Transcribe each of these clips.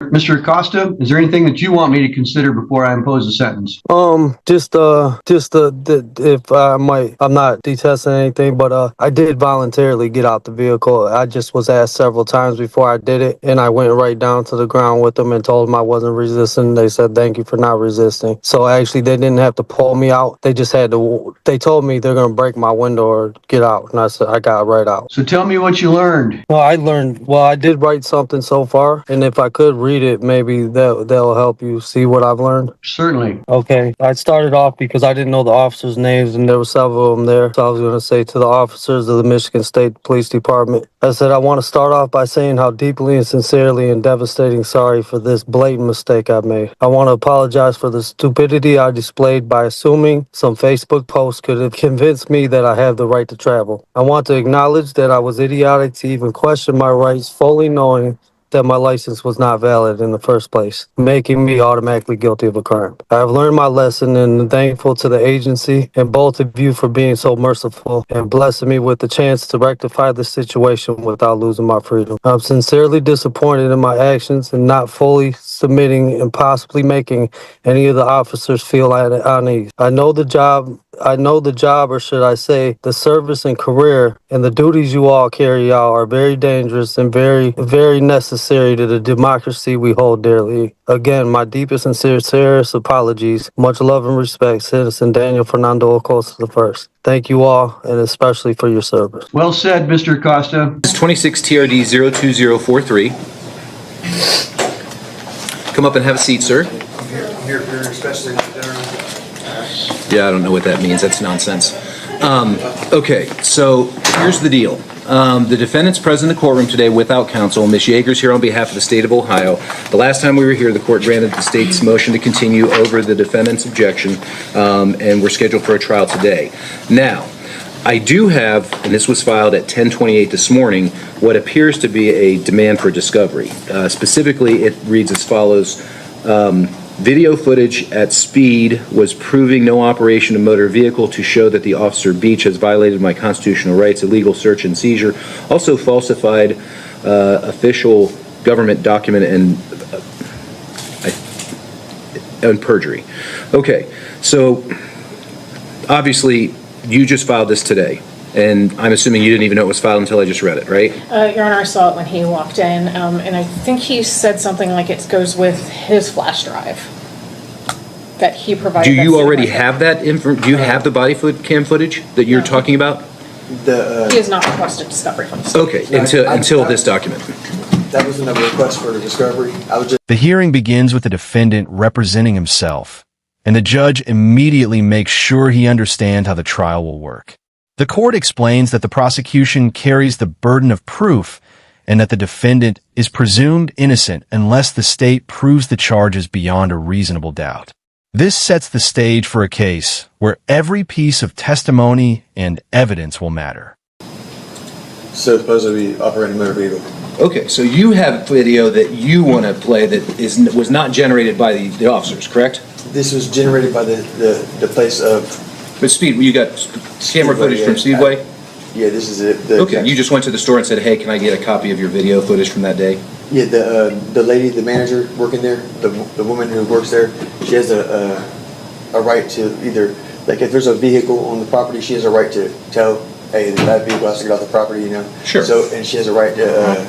Mr. Acosta, is there anything that you want me to consider before I impose a sentence? If I might, I'm not detesting anything, but I did voluntarily get out the vehicle. I just was asked several times before I did it, and I went right down to the ground with them and told them I wasn't resisting. They said, thank you for not resisting. So actually, they didn't have to pull me out. They just had to, they told me they're going to break my window or get out, and I said, I got right out. So tell me what you learned. Well, I did write something so far, and if I could read it, maybe that'll help you see what I've learned. Certainly. Okay, I started off because I didn't know the officers' names, and there were several of them there. So I was going to say to the officers of the Michigan State Police Department, I said, I want to start off by saying how deeply and sincerely and devastating sorry for this blatant mistake I made. I want to apologize for the stupidity I displayed by assuming some Facebook post could have convinced me that I have the right to travel. I want to acknowledge that I was idiotic to even question my rights, fully knowing that my license was not valid in the first place, making me automatically guilty of a crime. I have learned my lesson and am thankful to the agency and both of you for being so merciful and blessing me with the chance to rectify the situation without losing my freedom. I'm sincerely disappointed in my actions and not fully submitting and possibly making any of the officers feel uneasy. I know the job, or should I say, the service and career and the duties you all carry out are very dangerous and very, very necessary to the democracy we hold dearly. Again, my deepest and sincerest apologies. Much love and respect, Citizen Daniel Fernando Acosta I. Thank you all, and especially for your service. Well said, Mr. Acosta. It's 26 TRD 02043. Come up and have a seat, sir. I'm here especially. Yeah, I don't know what that means. That's nonsense. Okay, so here's the deal. The defendant's present in the courtroom today without counsel. Ms. Yeager's here on behalf of the state of Ohio. The last time we were here, the court granted the state's motion to continue over the defendant's objection, and we're scheduled for a trial today. Now, I do have, and this was filed at 10:28 this morning, what appears to be a demand for discovery. Specifically, it reads as follows. Video footage at speed was proving no operation of motor vehicle to show that the officer Beach has violated my constitutional rights, illegal search and seizure, also falsified official government document and perjury. Okay, so obviously you just filed this today, and I'm assuming you didn't even know it was filed until I just read it, right? Your Honor, I saw it when he walked in, and I think he said something like it goes with his flash drive that he provided. Do you already have that do you have the body cam footage that you're talking about? He has not requested discovery from the state. Okay, until this document. That wasn't a request for the discovery. The hearing begins with the defendant representing himself, and the judge immediately makes sure he understands how the trial will work. The court explains that the prosecution carries the burden of proof and that the defendant is presumed innocent unless the state proves the charges beyond a reasonable doubt. This sets the stage for a case where every piece of testimony and evidence will matter. So supposedly operating motor vehicle. Okay, so you have video that you want to play that was not generated by the officers, correct? This was generated by the place of... But Speed, you got camera footage from Speedway? Yeah, this is it. Okay, you just went to the store and said, hey, can I get a copy of your video footage from that day? Yeah, the lady, the manager working there, the woman who works there, she has a right to either, like if there's a vehicle on the property, she has a right to tell, hey, that vehicle has to get off the property, you know? Sure. So, and she has a right to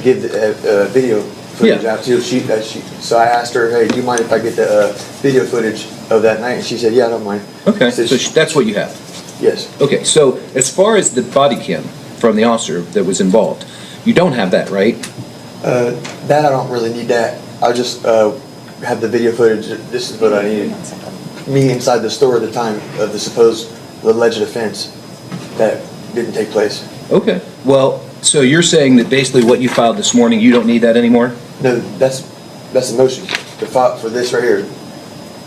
give the video footage out too. So I asked her, hey, do you mind if I get the video footage of that night? And she said, yeah, I don't mind. Okay, so that's what you have? Yes. Okay, so as far as the body cam from the officer that was involved, you don't have that, right? That I don't really need that. I just have the video footage. This is what I needed. Me inside the store at the time of the alleged offense that didn't take place. Okay. Well, so you're saying that basically what you filed this morning, you don't need that anymore? No, that's a motion to file for this right here.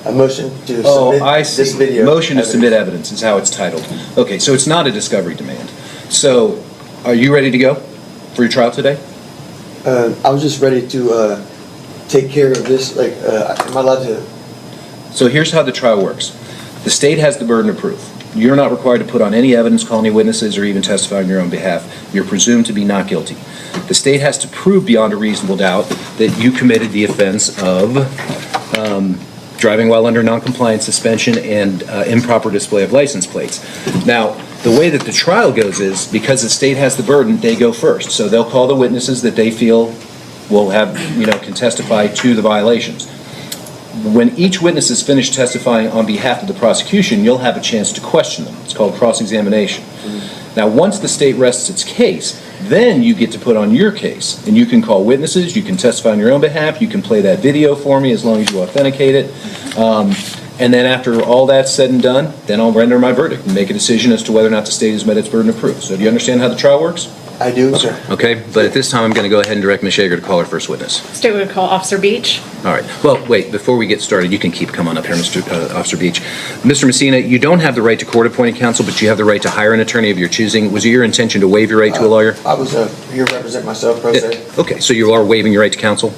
A motion to submit this video. Motion to submit evidence is how it's titled. Okay, so it's not a discovery demand. So, are you ready to go for your trial today? I was just ready to take care of this. Like, am I allowed to? So here's how the trial works. The state has the burden of proof. You're not required to put on any evidence, call any witnesses, or even testify on your own behalf. You're presumed to be not guilty. The state has to prove beyond a reasonable doubt that you committed the offense of driving while under noncompliance suspension and improper display of license plates. Now, the way that the trial goes is, because the state has the burden, they go first. So they'll call the witnesses that they feel will have, can testify to the violations. When each witness is finished testifying on behalf of the prosecution, you'll have a chance to question them. It's called cross-examination. Now, once the state rests its case, then you get to put on your case, and you can call witnesses, you can testify on your own behalf, you can play that video for me as long as you authenticate it. And then after all that's said and done, then I'll render my verdict and make a decision as to whether or not the state has met its burden of proof. So do you understand how the trial works? I do, sir. Okay, but at this time, I'm going to go ahead and direct Ms. Yeager to call her first witness. State would call Officer Beach. All right. Well, wait, before we get started, you can keep coming up here, Mr. Officer Beach. Mr. Messina, you don't have the right to court-appointed counsel, but you have the right to hire an attorney of your choosing. Was it your intention to waive your right to a lawyer? I was here to represent myself, pro se. Okay, so you are waiving your right to counsel?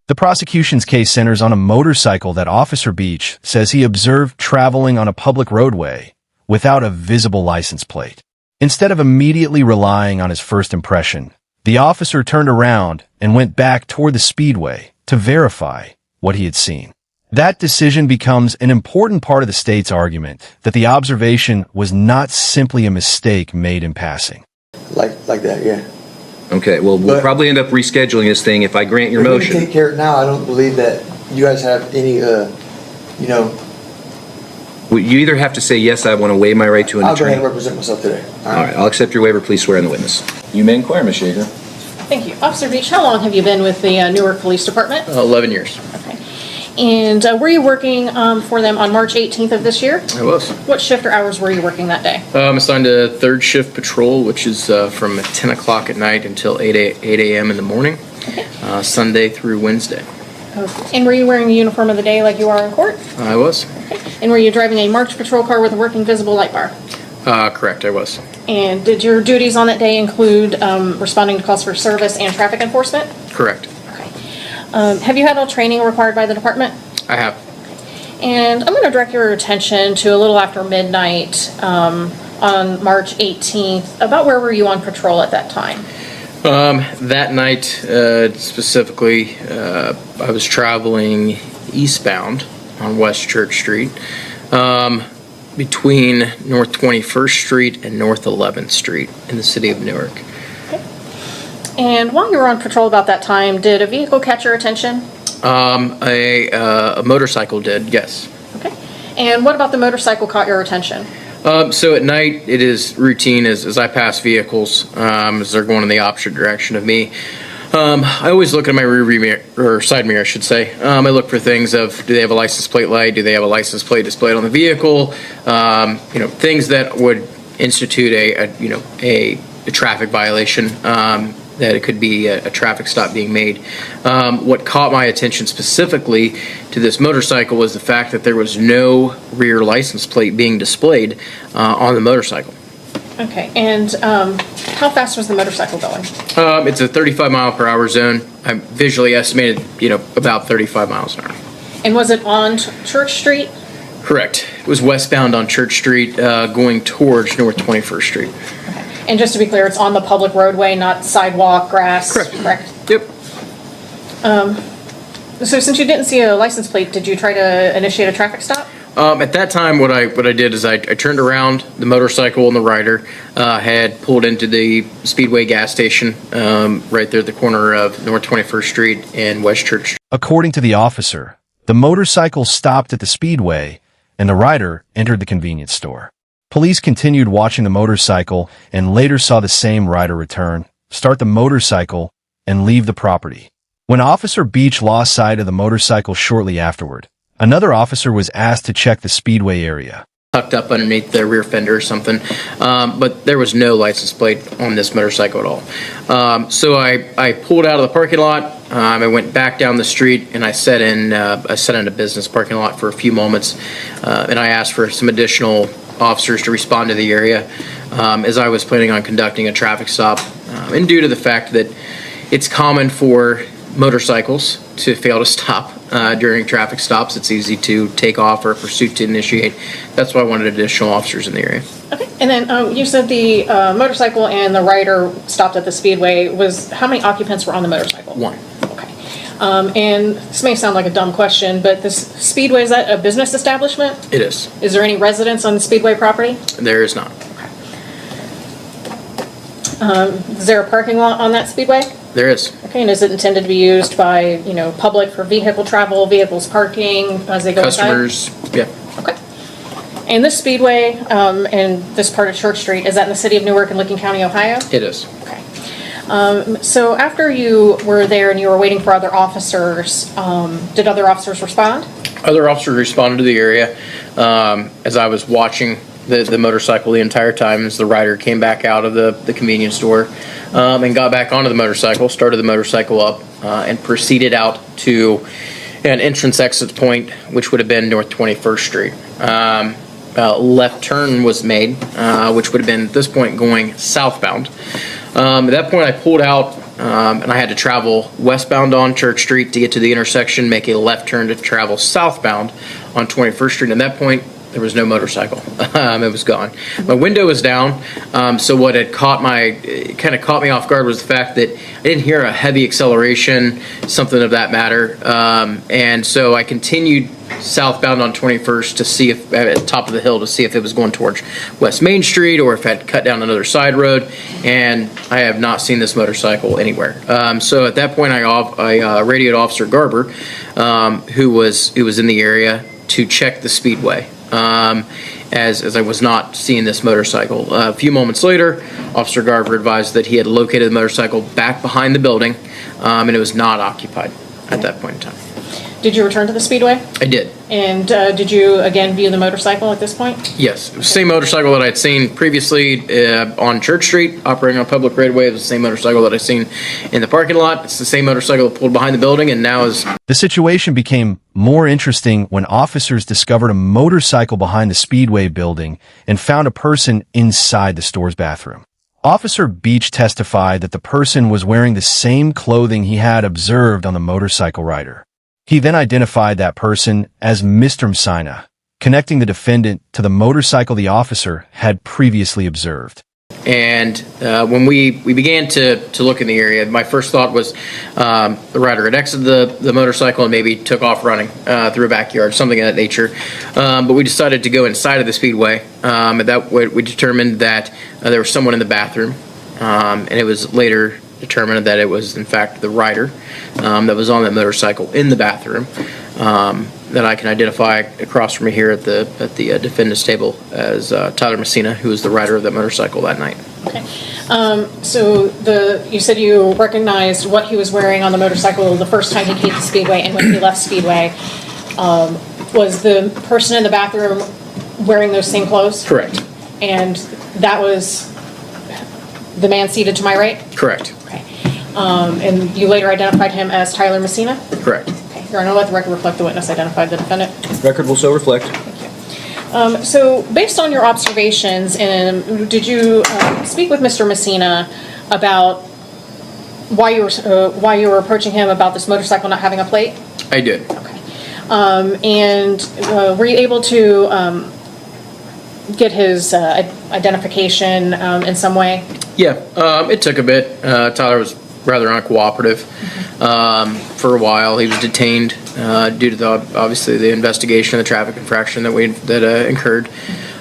The prosecution's case centers on a motorcycle that Officer Beach says he observed traveling on a public roadway without a visible license plate. Instead of immediately relying on his first impression, the officer turned around and went back toward the speedway to verify what he had seen. That decision becomes an important part of the state's argument that the observation was not simply a mistake made in passing. Like that, yeah. Okay, well, we'll But- probably end up rescheduling this thing if I grant your If we motion. take care of it now, I don't believe that you guys have any, Well, you either have to say, yes, I want to waive my right to an I'll go ahead and attorney. represent myself today. All right, I'll accept your waiver. Please swear in the witness. You may inquire, Ms. Yeager. Thank you. Officer Beach, how long have you been with the Newark Police Department? 11 years. Okay. And were you working for them on March 18th of this year? I was. What shift or hours were you working that day? I'm assigned to third shift patrol, which is from 10 o'clock at night until 8 a.m. in the morning, Sunday through Wednesday. Okay. And were you wearing the uniform of the day like you are in court? I was. Okay. And were you driving a marked patrol car with a working visible light bar? Correct, I was. And did your duties on that day include responding to calls for service and traffic enforcement? Correct. Okay. Have you had all training required by the department? I have. And I'm going to direct your attention to a little after midnight on March 18th. About where were you on patrol at that time? That night, specifically, I was traveling eastbound on West Church Street, between North 21st Street and North 11th Street in the city of Newark. Okay. And while you were on patrol about that time, did a vehicle catch your attention? A motorcycle did, yes. Okay. And what about the motorcycle caught your attention? So at night, it is routine as I pass vehicles, as they're going in the opposite direction of me. I always look at my rear view mirror, or side mirror, I should say. I look for things of, do they have a license plate light? Do they have a license plate displayed on the vehicle? Things that would institute a traffic violation, that it could be a traffic stop being made. What caught my attention specifically to this motorcycle was the fact that there was no rear license plate being displayed on the motorcycle. Okay. And how fast was the motorcycle going? It's a 35 mile per hour zone. I visually estimated, about 35 miles an hour. And was it on Church Street? Correct. It was westbound on Church Street, going towards North 21st Street. Okay. And just to be clear, it's on the public roadway, not sidewalk, grass? Correct. Yep. So since you didn't see a license plate, did you try to initiate a traffic stop? At that time, what I did is I turned around. The motorcycle and the rider had pulled into the Speedway gas station right there at the corner of North 21st Street and West Church. According to the officer, the motorcycle stopped at the speedway and the rider entered the convenience store. Police continued watching the motorcycle and later saw the same rider return, start the motorcycle, and leave the property. When Officer Beach lost sight of the motorcycle shortly afterward, another officer was asked to check the speedway area. Tucked up underneath the rear fender or something, but there was no license plate on this motorcycle at all. So I pulled out of the parking lot. I went back down the street and I sat in a business parking lot for a few moments, and I asked for some additional officers to respond to the area as I was planning on conducting a traffic stop. And due to the fact that it's common for motorcycles to fail to stop during traffic stops. It's easy to take off or pursuit to initiate. That's why I wanted additional officers in the area. Okay, and then you said the motorcycle and the rider stopped at the speedway. How many occupants were on the motorcycle? One. Okay. And this may sound like a dumb question, but this speedway, is that a business establishment? It is. Is there any residents on the speedway property? There is not. Is there a parking lot on that speedway? There is. Okay, and is it intended to be used by, public for vehicle travel, vehicles parking as they go inside? Customers, yeah. Okay. And this speedway, and this part of Church Street, is that in the city of Newark and Licking County, Ohio? It is. Okay. So after you were there and you were waiting for other officers, did other officers respond? Other officers responded to the area as I was watching the motorcycle the entire time as the rider came back out of the convenience store and got back onto the motorcycle, started the motorcycle up, and proceeded out to an entrance exit point, which would have been North 21st Street. Left turn was made, which would have been at this point going southbound. At that point I pulled out and I had to travel westbound on Church Street to get to the intersection, make a left turn to travel southbound on 21st Street. And at that point, there was no motorcycle. It was gone. My window was down, so what had caught me off guard was the fact that I didn't hear a heavy acceleration, something of that matter. And so I continued southbound on 21st to see if, at the top of the hill, to see if it was going towards West Main Street or if it had cut down another side road. And I have not seen this motorcycle anywhere. So at that point, I radioed Officer Garber, who was in the area, to check the speedway. As I was not seeing this motorcycle. A few moments later, Officer Garver advised that he had located the motorcycle back behind the building, and it was not occupied at that point in time. Did you return to the speedway? I did. And did you again view the motorcycle at this point? Yes, it was the same motorcycle that I'd seen previously on Church Street, operating on public right-of-way. It was the same motorcycle that I'd seen in the parking lot. It's the same motorcycle that pulled behind the building, and now is... The situation became more interesting when officers discovered a motorcycle behind the Speedway building and found a person inside the store's bathroom. Officer Beach testified that the person was wearing the same clothing he had observed on the motorcycle rider. He then identified that person as Mr. Msina, connecting the defendant to the motorcycle the officer had previously observed. And when we began to look in the area, my first thought was the rider had exited the motorcycle and maybe took off running through a backyard, something of that nature. But we decided to go inside of the speedway. At that point, we determined that there was someone in the bathroom, and it was later determined that it was in fact the rider that was on that motorcycle in the bathroom. That I can identify across from me here at the defendant's table as Tyler Messina, who was the rider of that motorcycle that night. Okay. So you said you recognized what he was wearing on the motorcycle the first time he came to Speedway and when he left Speedway. Was the person in the bathroom wearing those same clothes? Correct. And that was the man seated to my right? Correct. Okay. And you later identified him as Tyler Messina? Correct. Your Honor, let the record reflect the witness identified the defendant. Record will so reflect. Thank you. So, based on your observations, did you speak with Mr. Messina about why you were approaching him about this motorcycle not having a plate? I did. Okay. And were you able to get his identification in some way? Yeah, it took a bit. Tyler was rather uncooperative for a while. He was detained due to obviously the investigation of the traffic infraction that incurred.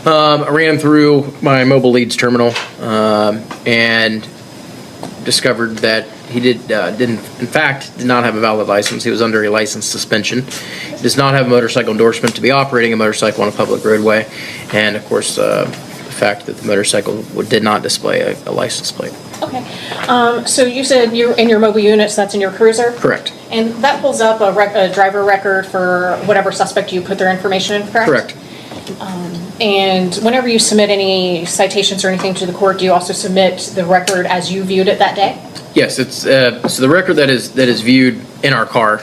I ran him through my mobile leads terminal and discovered that he did not have a valid license. He was under a license suspension. He does not have a motorcycle endorsement to be operating a motorcycle on a public roadway, and of course the fact that the motorcycle did not display a license plate. Okay. So you said you're in your mobile units, that's in your cruiser? Correct. And that pulls up a driver record for whatever suspect you put their information in, correct? Correct. And whenever you submit any citations or anything to the court, do you also submit the record as you viewed it that day? Yes, it's so the record that is viewed in our car.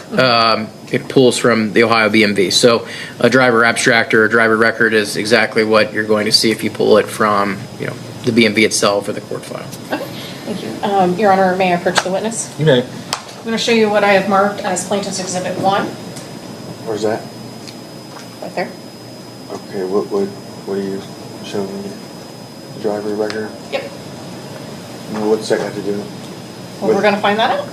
It pulls from the Ohio BMV. So a driver abstract or a driver record is exactly what you're going to see if you pull it from the BMV itself or the court file. Okay, thank you. Your Honor, may I approach the witness? You may. I'm going to show you what I have marked as Plaintiff's Exhibit 1. Where's that? Right there. Okay, what are you showing me? Driver record? Yep. What's that got to do? Well, we're gonna find that out.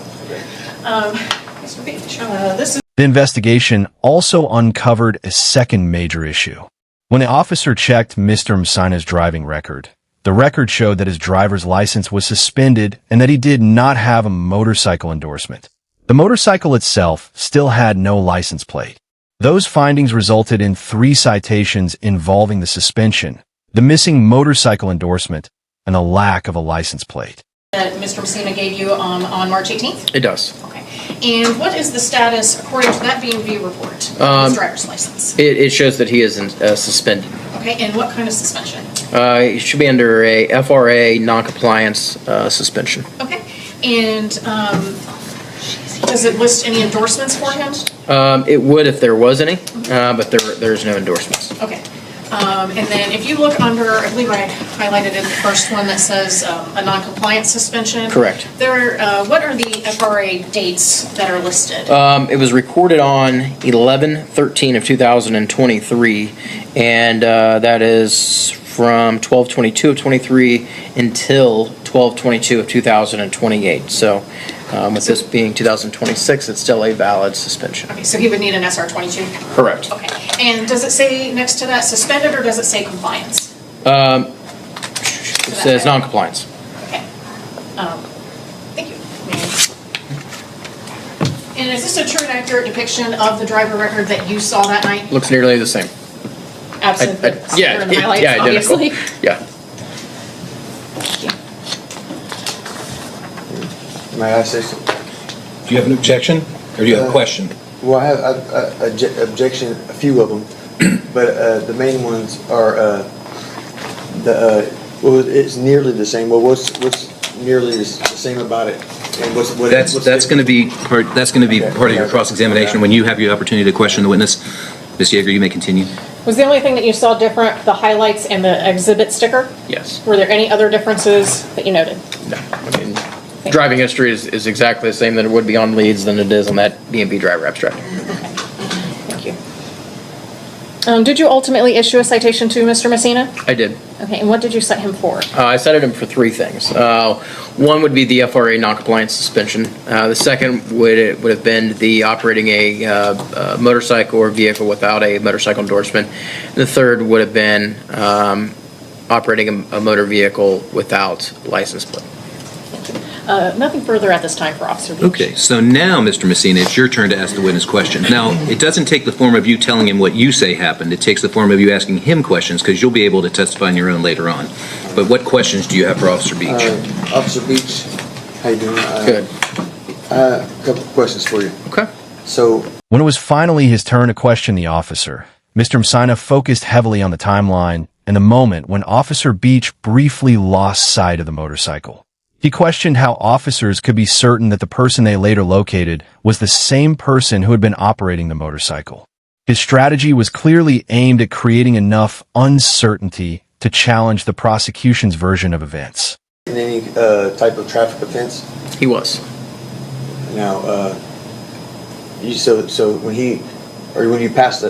Mr. Beach, this is. The investigation also uncovered a second major issue. When the officer checked Mr. Messina's driving record, the record showed that his driver's license was suspended and that he did not have a motorcycle endorsement. The motorcycle itself still had no license plate. Those findings resulted in 3 citations involving the suspension, the missing motorcycle endorsement, and a lack of a license plate. That Mr. Messina gave you on March 18th? It does. Okay. And what is the status, according to that B&V report, of his driver's license? It shows that he is suspended. Okay, and what kind of suspension? He should be under a FRA non-compliance suspension. Okay, and does it list any endorsements for him? It would if there was any, but there's no endorsements. Okay. And then if you look under, I believe I highlighted it, the first one that says a non-compliance suspension. Correct. What are the FRA dates that are listed? It was recorded on 11/13 of 2023, and that is from 12/22 of 23 until 12/22 of 2028. So with this being 2026, it's still a valid suspension. Okay, so he would need an SR-22? Correct. Okay, and does it say next to that suspended, or does it say compliance? It says non-compliance. Okay. Thank you. And is this a true and accurate depiction of the driver record that you saw that night? Looks nearly the same. Absent the sticker and the highlights, yeah, identical. obviously? Yeah. May I say something? Do you have an objection, or do you have a question? Well, I have objection, a few of them, but the main ones are well, it's nearly the same. Well, what's nearly the same about it? And what's That's going to be part of your cross-examination when you have your opportunity to question the witness. Ms. Yeager, you may continue. Was the only thing that you saw different the highlights and the exhibit sticker? Yes. Were there any other differences that you noted? No. I mean, driving history is exactly the same that it would be on leads than it is on that B&B driver abstract. Thank you. Did you ultimately issue a citation to Mr. Messina? I did. Okay, and what did you cite him for? I cited him for 3 things. One would be the FRA non-compliance suspension. The second would have been the operating a motorcycle or vehicle without a motorcycle endorsement. And the third would have been operating a motor vehicle without license plate. Nothing further at this time for Officer Beach. Okay, so now, Mr. Messina, it's your turn to ask the witness questions. Now, it doesn't take the form of you telling him what you say happened. It takes the form of you asking him questions, because you'll be able to testify on your own later on. But what questions do you have for Officer Beach? Officer Beach, how you doing? Good. A couple of questions for you. Okay. So, When it was finally his turn to question the officer, Mr. Messina focused heavily on the timeline and the moment when Officer Beach briefly lost sight of the motorcycle. He questioned how officers could be certain that the person they later located was the same person who had been operating the motorcycle. His strategy was clearly aimed at creating enough uncertainty to challenge the prosecution's version of events. in any type of traffic offense? He was. Now, so when you passed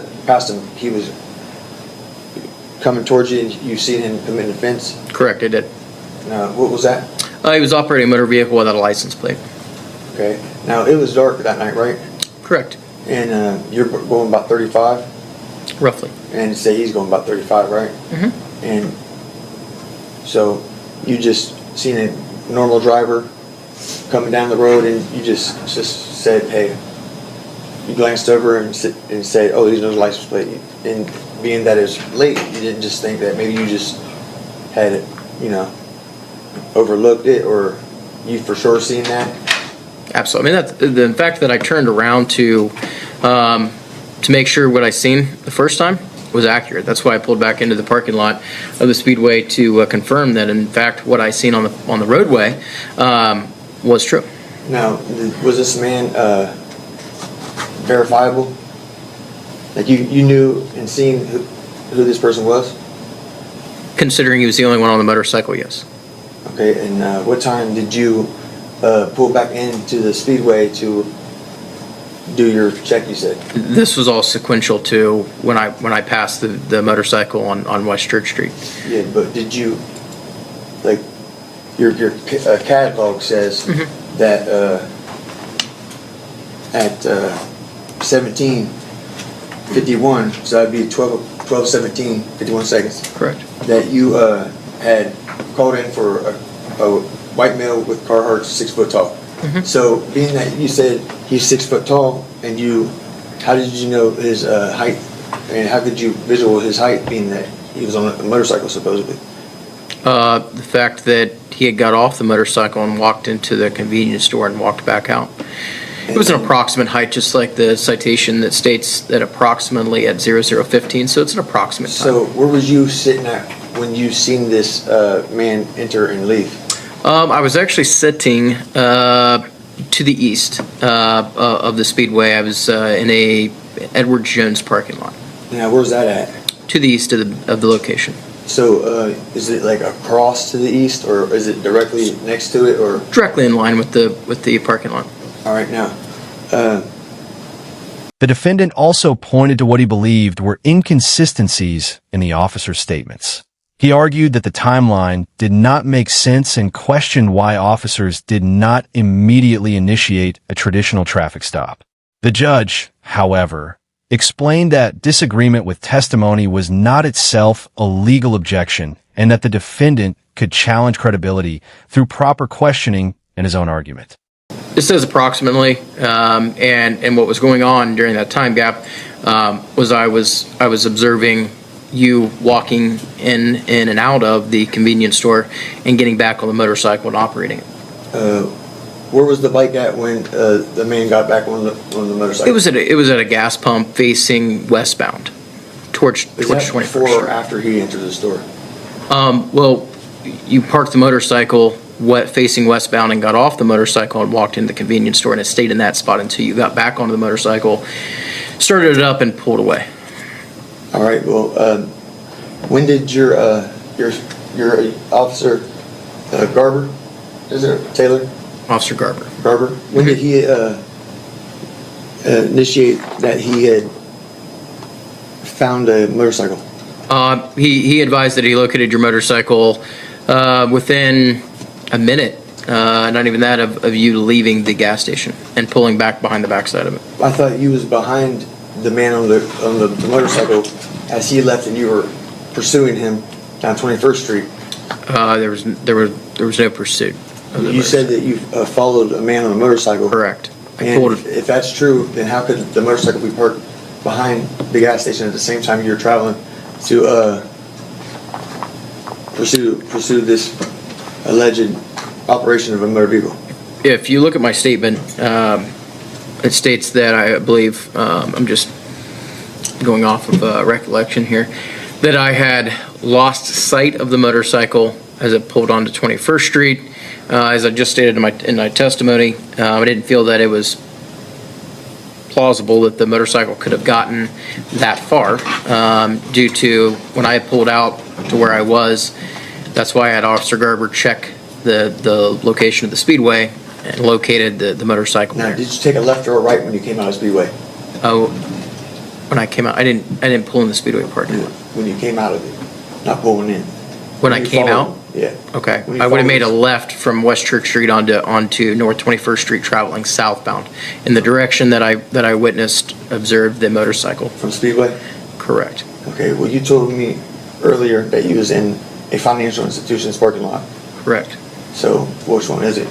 him, he was coming towards you, and you seen him commit an offense? Correct, I did. Now, what was that? He was operating a motor vehicle without a license plate. Okay. Now, it was dark that night, right? Correct. And you're going about 35, Roughly. and say he's going about 35, right? Mhm. And so you just seen a normal driver coming down the road, and you just said, hey, you glanced over and said, oh, there's no license plate. And being that it's late, you didn't just think that. Maybe you just had it, overlooked it, or you for sure seen that. Absolutely. I mean, the fact that I turned around to make sure what I seen the first time was accurate. That's why I pulled back into the parking lot of the Speedway to confirm that, in fact, what I seen on the roadway was true. Now, was this man verifiable? Like you knew and seen who this person was? Considering he was the only one on the motorcycle, yes. Okay, and what time did you pull back into the Speedway to do your check, you said? This was all sequential to when I passed the motorcycle on West Church Street. Yeah, but did you, like, your catalog says that at 17:51, so that'd be 12:17, 51 seconds, Correct. that you had called in for a white male with Carhartt 6 foot tall. So being that you said he's 6 foot tall, and how did you know his height? And how could you visual his height, being that he was on a motorcycle supposedly? The fact that he had got off the motorcycle and walked into the convenience store and walked back out. It was an approximate height, just like the citation that states that approximately at 00:15, so it's an approximate time. So where was you sitting at when you seen this man enter and leave? I was actually sitting to the east of the Speedway. I was in a Edward Jones parking lot, Now, where's that at? to the east of the location. So is it like across to the east, or is it directly next to it, or? Directly in line with the parking lot. All right, now, The defendant also pointed to what he believed were inconsistencies in the officer's statements. He argued that the timeline did not make sense and questioned why officers did not immediately initiate a traditional traffic stop. The judge, however, explained that disagreement with testimony was not itself a legal objection and that the defendant could challenge credibility through proper questioning in his own argument. It says approximately, and what was going on during that time gap was I was observing you walking in and out of the convenience store and getting back on the motorcycle and operating it. where was the bike at when the man got back on the motorcycle? It was at a gas pump facing westbound, towards Is that 21st before or Street. after he entered the store? Well, you parked the motorcycle facing westbound and got off the motorcycle and walked into the convenience store, and it stayed in that spot until you got back onto the motorcycle, started it up, and pulled away. All right. Well, when did your officer Garber, is it Taylor? Officer Garber. Garber. When did he initiate that he had found a motorcycle? He advised that he located your motorcycle within a minute, not even that, of you leaving the gas station and pulling back behind the backside of it. I thought you was behind the man on the motorcycle as he left, and you were pursuing him down 21st Street. There was no pursuit. Of the You said that you followed a man on a motorcycle. Correct. And if that's true, then how could the motorcycle be parked behind the gas station at the same time you're traveling to pursue this alleged operation of a motor vehicle? If you look at my statement, it states that I believe, I'm just going off of recollection here, that I had lost sight of the motorcycle as it pulled onto 21st Street. As I just stated in my testimony, I didn't feel that it was plausible that the motorcycle could have gotten that far due to when I pulled out to where I was. That's why I had Officer Garber check the location of the Speedway and located the motorcycle Now, there. did you take a left or a right when you came out of Speedway? Oh, when I came out, I didn't pull in the Speedway parking lot. When you came out of it, not pulling in. When I you came followed out? him. Yeah. Okay, When you I would have made a followed left from West Church Street onto North 21st Street, traveling southbound in the direction that I observed the motorcycle. from Speedway? Correct. Okay, well, you told me earlier that you was in a financial institution's parking lot. Correct. So which one is it?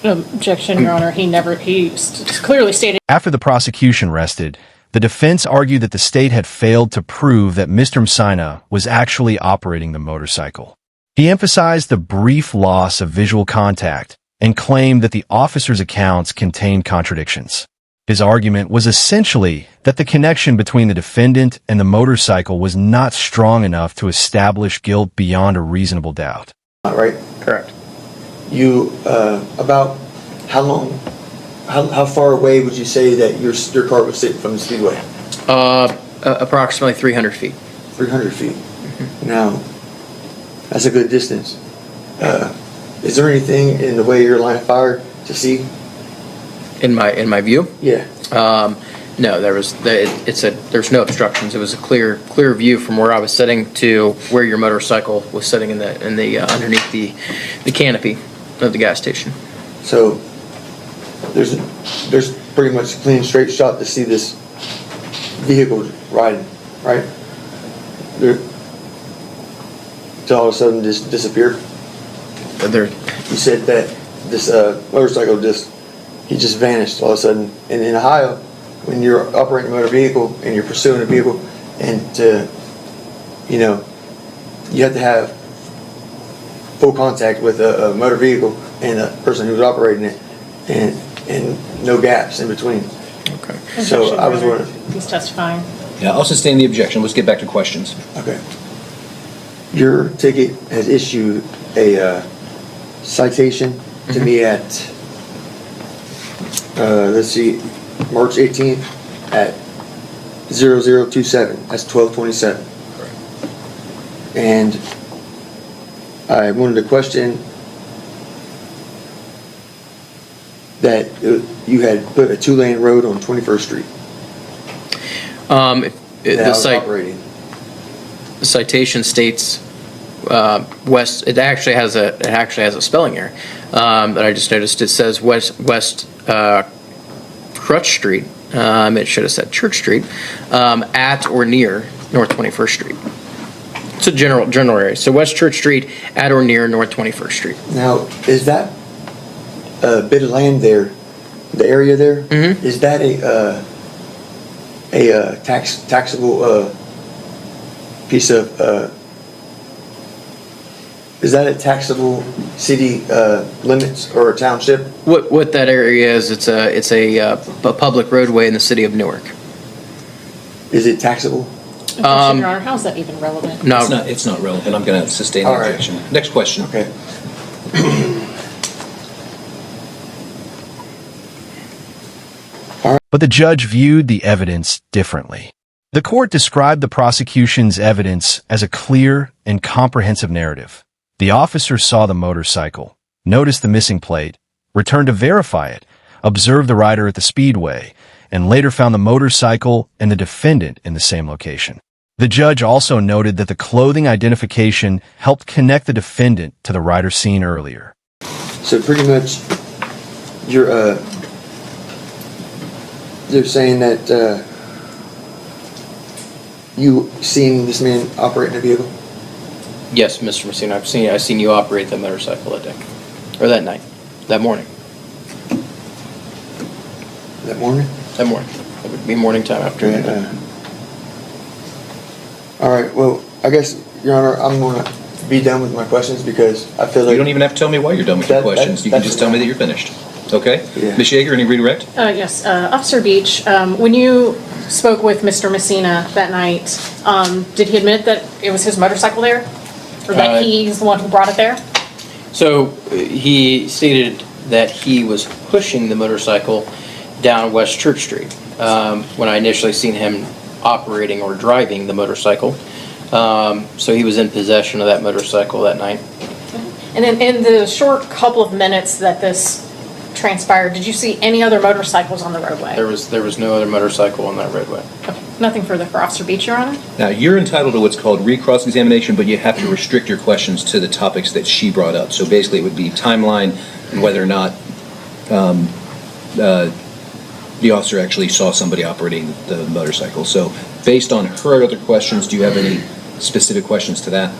Objection, Your Honor. He clearly stated. After the prosecution rested, the defense argued that the state had failed to prove that Mr. Msina was actually operating the motorcycle. He emphasized the brief loss of visual contact and claimed that the officer's accounts contained contradictions. His argument was essentially that the connection between the defendant and the motorcycle was not strong enough to establish guilt beyond a reasonable doubt. Not right? Correct. You, about how long, how far away would you say that your car was sitting from the Speedway? Approximately 300 feet. 300 feet. Now, that's a good distance. Is there anything in the way of your line of fire to see? In my view, Yeah. no, there's no obstructions. It was a clear view from where I was sitting to where your motorcycle was sitting in the underneath the canopy of the gas station. So there's pretty much a clean, straight shot to see this vehicle riding, right? To all of a sudden just disappear. You said that this motorcycle he just vanished all of a sudden. And in Ohio, when you're operating a motor vehicle and you're pursuing a vehicle, and you have to have full contact with a motor vehicle and a person who's operating it, and no gaps in between. Okay. So I was wondering. He's testifying. Yeah, I'll sustain the objection. Let's get back to questions. Okay. Your ticket has issued a citation to me at, let's see, March 18th at 0027. That's 1227. Correct. And I wanted to question that you had put a 2-lane road on 21st Street. The citation states west. It actually has a spelling error that I just noticed. It says West Crutch Street. It should have said Church Street, at or near North 21st Street. It's a general area. So West Church Street at or near North 21st Street. Now, is that bit of land there, the area there, is that a taxable piece of, is that a taxable city limits or a township? What that area is? It's a public roadway in the city of Newark. Is it taxable? Your Honor, how is that even relevant? No, It's not relevant. I'm going to sustain the All right. objection. Next question. Okay. But the judge viewed the evidence differently. The court described the prosecution's evidence as a clear and comprehensive narrative. The officer saw the motorcycle, noticed the missing plate, returned to verify it, observed the rider at the speedway, and later found the motorcycle and the defendant in the same location. The judge also noted that the clothing identification helped connect the defendant to the rider seen earlier. So pretty much, you're saying that you seen this man operating a vehicle? yes, Mr. Messina, I've seen you operate that motorcycle that day, or that night, that morning. That morning? That morning. It would be morning time after. All right, well, I guess, Your Honor, I'm going to be done with my questions because I feel like... You don't even have to tell me why you're done with your questions. You can just tell me that you're finished. Okay? Yeah. Ms. Yeager, any redirect? Yes, Officer Beach, when you spoke with Mr. Messina that night, did he admit that it was his motorcycle there? Or that he's the one who brought it there? So he stated that he was pushing the motorcycle down West Church Street when I initially seen him operating or driving the motorcycle. So he was in possession of that motorcycle that night. And then in the short couple of minutes that this transpired, did you see any other motorcycles on the roadway? There was no other motorcycle on that roadway. Okay. Nothing further for Officer Beach, Your Honor? Now, you're entitled to what's called recross-examination, but you have to restrict your questions to the topics that she brought up. So basically, it would be timeline and whether or not the officer actually saw somebody operating the motorcycle. So based on her other questions, do you have any specific questions to that?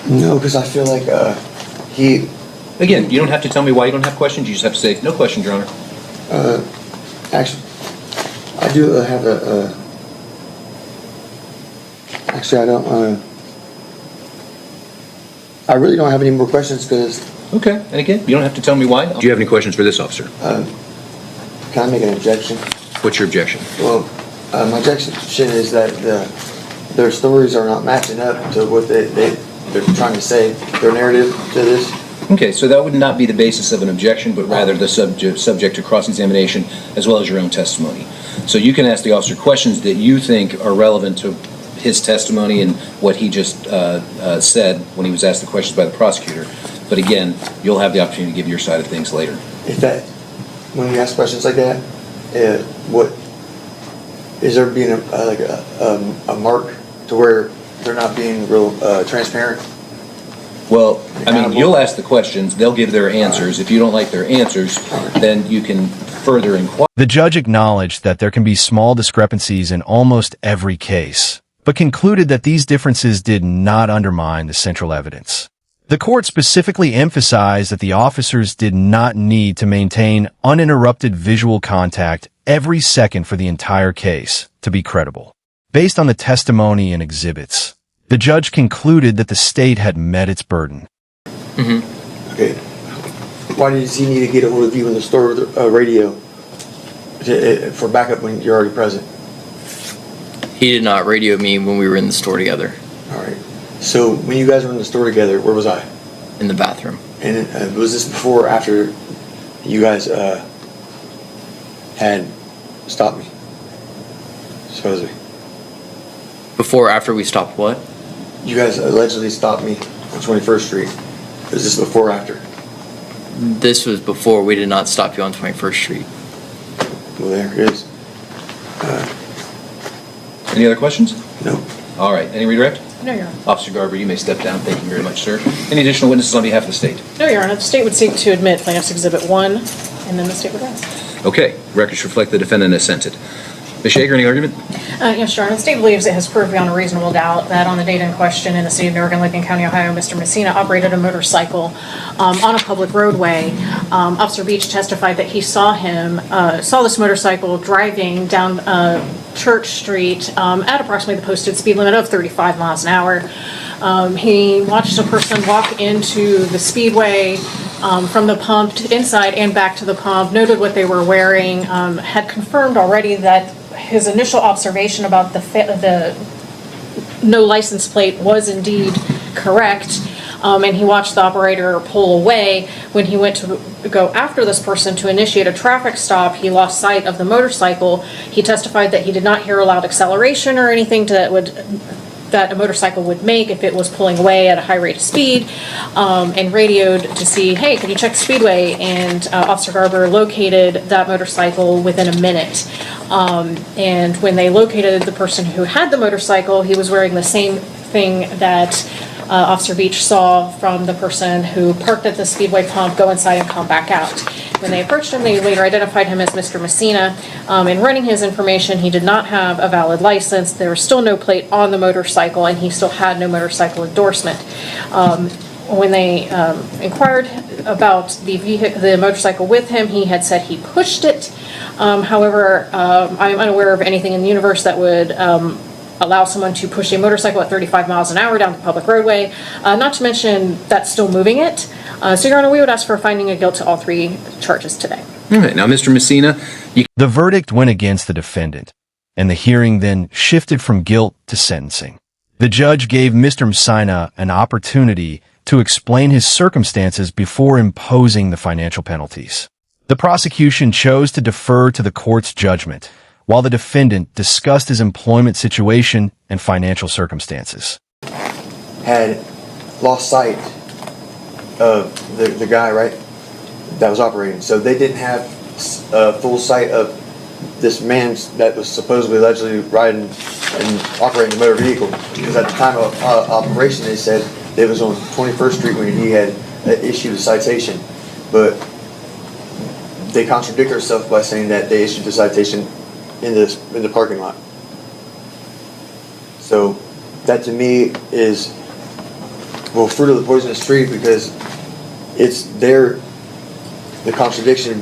No, because I feel like he... Again, you don't have to tell me why you don't have questions. You just have to say, no questions, Your Honor. Actually, I do have actually, I don't... I really don't have any more questions because... Okay, and again, you don't have to tell me why. Do you have any questions for this officer? Can I make an objection? What's your objection? Well, my objection is that their stories are not matching up to what they're trying to say, their narrative to this. Okay, so that would not be the basis of an objection, but rather the subject to cross-examination as well as your own testimony. So you can ask the officer questions that you think are relevant to his testimony and what he just said when he was asked the questions by the prosecutor. But again, you'll have the opportunity to give your side of things later. If that when we ask questions like that, what, is there being a mark to where they're not being real transparent? Well, I mean, you'll ask the questions, they'll give their answers. If you don't like their answers, then you can further inquire. The judge acknowledged that there can be small discrepancies in almost every case, but concluded that these differences did not undermine the central evidence. The court specifically emphasized that the officers did not need to maintain uninterrupted visual contact every second for the entire case to be credible. Based on the testimony and exhibits, the judge concluded that the state had met its burden. Okay. Why does he need to get a hold of you in the store radio for backup when you're already present? He did not radio me when we were in the store together, All right. So when you guys were in the store together, where was I? in the bathroom. And was this before or after you guys had stopped me? Supposedly. Before or after we stopped what? You guys allegedly stopped me on 21st Street. Was this before or after? This was before. We did not stop you on 21st Street. Well, there it is. Any other questions? No. All right, any redirect? No, Your Honor. Officer Garber, you may step down. Thank you very much, sir. Any additional witnesses on behalf of the state? No, Your Honor. The state would seek to admit Plaintiff's Exhibit 1, and then the state would rest. Okay, records reflect the defendant assented. Ms. Yeager, any argument? Yes, Your Honor. The state believes it has proved beyond a reasonable doubt that on the date in question in the city of Newark, Lincoln County, Ohio, Mr. Messina operated a motorcycle on a public roadway. Officer Beach testified that he saw this motorcycle driving down Church Street at approximately the posted speed limit of 35 miles an hour. He watched a person walk into the speedway from the pump inside and back to the pump, noted what they were wearing, had confirmed already that his initial observation about the no license plate was indeed correct, and he watched the operator pull away. When he went to go after this person to initiate a traffic stop, he lost sight of the motorcycle. He testified that he did not hear a loud acceleration or anything that a motorcycle would make if it was pulling away at a high rate of speed, and radioed to see, hey, can you check the speedway? And Officer Garber located that motorcycle within a minute. And when they located the person who had the motorcycle, he was wearing the same thing that Officer Beach saw from the person who parked at the speedway pump, go inside and come back out. When they approached him, they later identified him as Mr. Messina. In running his information, he did not have a valid license. There was still no plate on the motorcycle, and he still had no motorcycle endorsement. When they inquired about the motorcycle with him, he had said he pushed it. However, I'm unaware of anything in the universe that would allow someone to push a motorcycle at 35 miles an hour down the public roadway, not to mention that's still moving it. So, Your Honor, we would ask for a finding of guilt to all 3 charges today. All right, now, Mr. Messina, The verdict went against the defendant, and the hearing then shifted from guilt to sentencing. The judge gave Mr. Messina an opportunity to explain his circumstances before imposing the financial penalties. The prosecution chose to defer to the court's judgment, while the defendant discussed his employment situation and financial circumstances. Had lost sight of the guy, right, that was operating. So they didn't have full sight of this man that was supposedly allegedly riding and operating a motor vehicle. Because at the time of operation, they said it was on 21st Street when he had issued a citation. But they contradict themselves by saying that they issued the citation in the parking lot. So that to me is, well, fruit of the poisonous tree, because it's the contradiction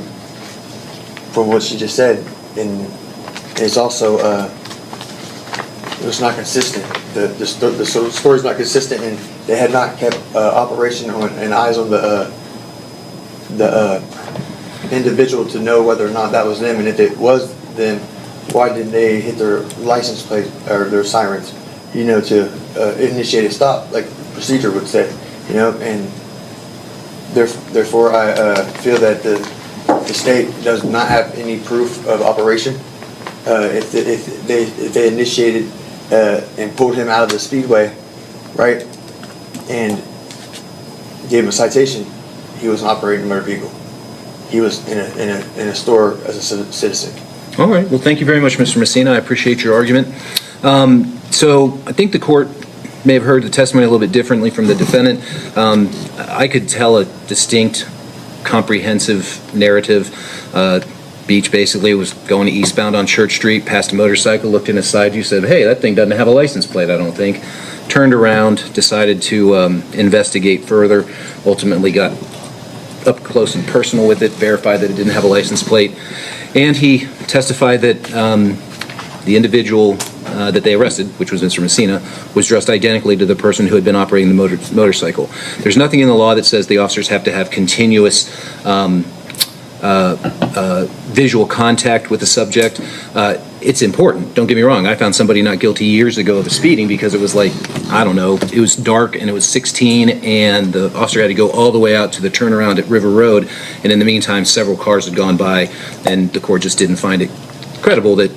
from what she just said, and it's also it's not consistent. The story's not consistent, and they had not kept operation on and eyes on the individual to know whether or not that was them, and if it was them, why did they hit their license plate or their sirens, to initiate a stop, like procedure would say, and therefore I feel that the state does not have any proof of operation. If they initiated and pulled him out of the speedway, right, and gave him a citation, he was operating a motor vehicle. he was in a store as a citizen. All right. Well, thank you very much, Mr. Messina. I appreciate your argument. So I think the court may have heard the testimony a little bit differently from the defendant. I could tell a distinct, comprehensive narrative. Beach basically was going eastbound on Church Street, passed a motorcycle, looked in his side view, said, hey, that thing doesn't have a license plate, I don't think. Turned around, decided to investigate further, ultimately got up close and personal with it, verified that it didn't have a license plate, and he testified that the individual that they arrested, which was Mr. Messina, was dressed identically to the person who had been operating the motorcycle. There's nothing in the law that says the officers have to have continuous visual contact with the subject. It's important, don't get me wrong. I found somebody not guilty years ago of speeding because it was like, I don't know, it was dark and it was 16 and the officer had to go all the way out to the turnaround at River Road, and in the meantime several cars had gone by and the court just didn't find it credible that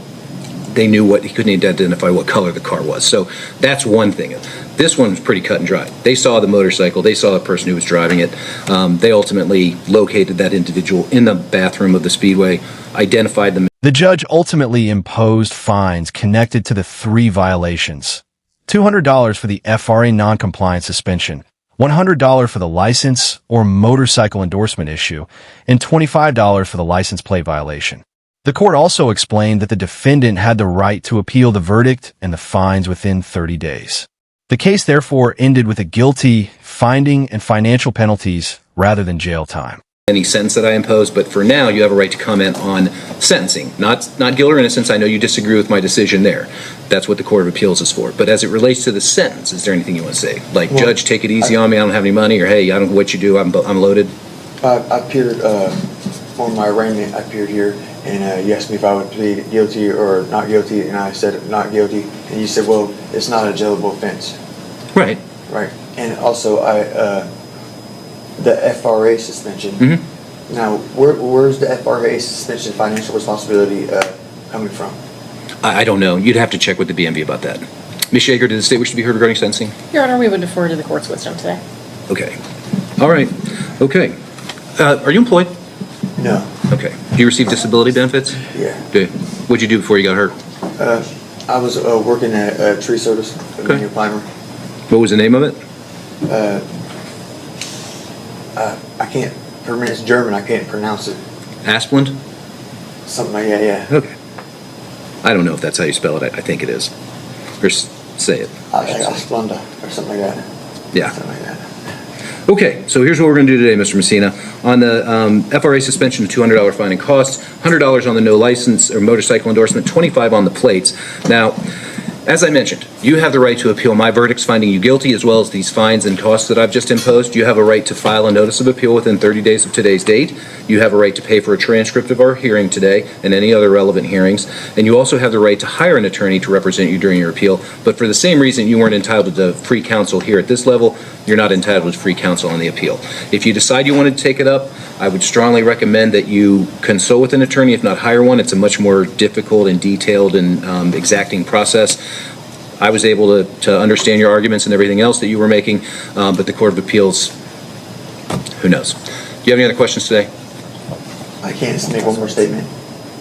they knew what, he couldn't identify what color the car was. So that's one thing. This one was pretty cut and dry. They saw the motorcycle, they saw the person who was driving it. They ultimately located that individual in the bathroom of the Speedway, identified them. The judge ultimately imposed fines connected to the 3 violations. $200 for the FRA noncompliance suspension, $100 for the license or motorcycle endorsement issue, and $25 for the license plate violation. The court also explained that the defendant had the right to appeal the verdict and the fines within 30 days. The case therefore ended with a guilty finding and financial penalties rather than jail time. Any sentence that I impose, but for now you have a right to comment on sentencing, not guilt or innocence. I know you disagree with my decision there. That's what the Court of Appeals is for. But as it relates to the sentence, is there anything you want to say? Like, well, Judge, take it easy on me, I don't have any money, or hey, I don't know what you do, I'm loaded? I appeared on my arraignment, I appeared here, and you asked me if I would plead guilty or not guilty, and I said not guilty, and you said, well, it's not a jailable offense. Right. Right. And also, the FRA suspension. Mm-hmm. Now, where's the FRA suspension financial responsibility coming from? I don't know. You'd have to check with the BMV about that. Ms. Yeager, did the state wish to be heard regarding sentencing? Your Honor, we would defer to the court's wisdom today. Okay. All right. Okay. Are you employed? No. Okay. Do you receive disability benefits? Yeah. Okay. What'd you do before you got hurt? I was working at Tree Sodas, a manual climber. What was the name of it? I can't, it's German, I can't pronounce it. Asplund? Something like that, yeah. Okay. I don't know if that's how you spell it. I think it is. Or say it. Asplunda, or something like that. Yeah. Something like that. Okay, so here's what we're going to do today, Mr. Messina. On the FRA suspension, $200 fine and costs, $100 on the no license or motorcycle endorsement, $25 on the plates. Now, as I mentioned, you have the right to appeal my verdicts finding you guilty, as well as these fines and costs that I've just imposed. You have a right to file a notice of appeal within 30 days of today's date. You have a right to pay for a transcript of our hearing today and any other relevant hearings. And you also have the right to hire an attorney to represent you during your appeal. But for the same reason you weren't entitled to free counsel here at this level, you're not entitled to free counsel on the appeal. If you decide you want to take it up, I would strongly recommend that you consult with an attorney, if not hire one. It's a much more difficult and detailed and exacting process. I was able to understand your arguments and everything else that you were making, but the Court of Appeals, who knows? Do you have any other questions today? I can't just make one more statement.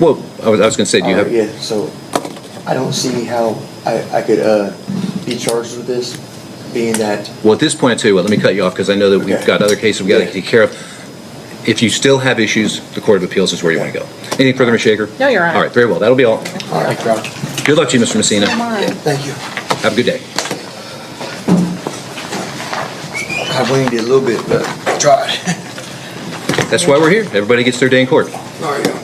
Well, I was going to say, do you have? Yeah, so I don't see how I could be charged with this, being that... Well, at this point, I'll tell you what, let me cut you off because I know that we've got other cases we've got to take care of. If you still have issues, the Court of Appeals is where you want to go. Anything further, Ms. Shaker? No, Your Honor. All right, very well. That'll be all. All right, Josh. Good luck to you, Mr. Messina. Yeah, thank you. Have a good day. I winged it a little bit, but I tried. That's why we're here. Everybody gets their day in court. All right.